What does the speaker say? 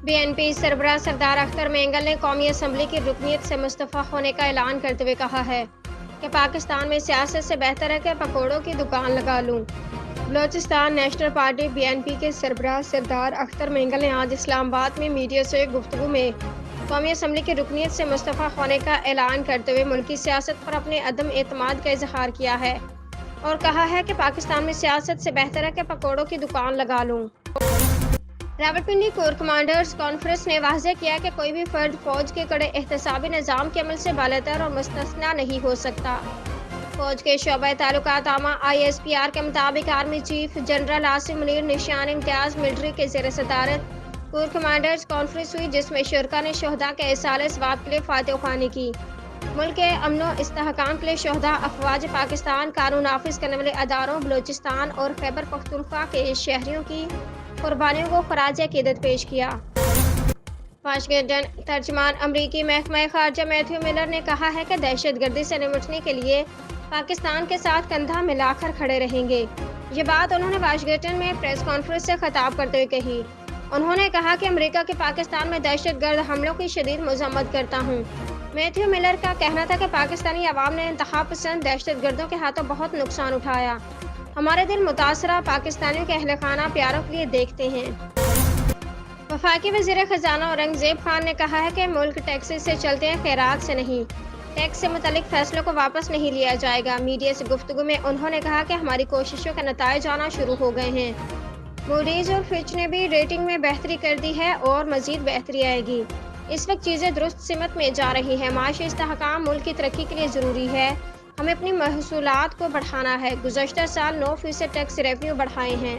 BNP سربراہ سردار اختر مینگل نے قومی اسمبلی کی رکنیت سے مستعفی ہونے کا اعلان کرتے ہوئے کہا ہے کہ پاکستان میں سیاست سے بہتر ہے کہ پکوڑوں کی دکان لگا لوں۔ بلوچستان نیشنل پارٹی BNP کے سربراہ سردار اختر مینگل نے آج اسلام آباد میں میڈیا سے گفتگو میں قومی اسمبلی کی رکنیت سے مستعفی ہونے کا اعلان کرتے ہوئے ملکی سیاست پر اپنے عدم اعتماد کا اظہار کیا ہے اور کہا ہے کہ پاکستان میں سیاست سے بہتر ہے کہ پکوڑوں کی دکان لگا لوں۔ راولپنڈی کور کمانڈرز کانفرنس نے واضح کیا کہ کوئی بھی فرد فوج کے کڑے احتسابی نظام کے عمل سے بالاتر اور مستثنیٰ نہیں ہو سکتا۔ فوج کے شعبہ تعلقات عامہ ISPR کے مطابق army chief general Asim Munir نشان امتیاز ملٹری کے زیر صدارت کور کمانڈرز کانفرنس ہوئی، جس میں شرکاء نے شہداء کے ایصال ثواب کے لیے فاتح خوانی کی۔ ملک کے امن و استحکام کے لیے شہداء، افواج پاکستان، قانون نافذ کرنے والے اداروں، بلوچستان اور خیبر پختونخوا کے شہریوں کی قربانیوں کو خراج عقیدت پیش کیا۔ واشنگٹن ترجمان امریکی محکمہ خارجہ میتھیو ملر نے کہا ہے کہ دہشت گردی سے نمٹنے کے لیے پاکستان کے ساتھ کندھا ملا کر کھڑے رہیں گے۔ یہ بات انہوں نے واشنگٹن میں پریس کانفرنس سے خطاب کرتے ہوئے کہی۔ انہوں نے کہا کہ امریکہ کے پاکستان میں دہشت گرد حملوں کی شدید مذمت کرتا ہوں۔ میتھیو ملر کا کہنا تھا کہ پاکستانی عوام نے انتہا پسند دہشت گردوں کے ہاتھوں بہت نقصان اٹھایا۔ ہمارے دل متاثرہ پاکستانیوں کے اہل خانہ پیاروں کے لیے دیکھتے ہیں۔ وفاقی وزیر خزانہ اورنگزیب خان نے کہا ہے کہ ملک ٹیکسز سے چلتے ہیں، خیرات سے نہیں۔ ٹیکس سے متعلق فیصلوں کو واپس نہیں لیا جائے گا۔ میڈیا سے گفتگو میں انہوں نے کہا کہ ہماری کوششوں کے نتائج آنا شروع ہو گئے ہیں۔ موڈیز اور فچ نے بھی ریٹنگ میں بہتری کر دی ہے اور مزید بہتری آئے گی۔ اس وقت چیزیں درست سمت میں جا رہی ہیں۔ معاشی استحکام ملک کی ترقی کے لیے ضروری ہے۔ ہمیں اپنی محصولات کو بڑھانا ہے۔ گزشتہ سال 9% ٹیکس ریونیو بڑھائے ہیں۔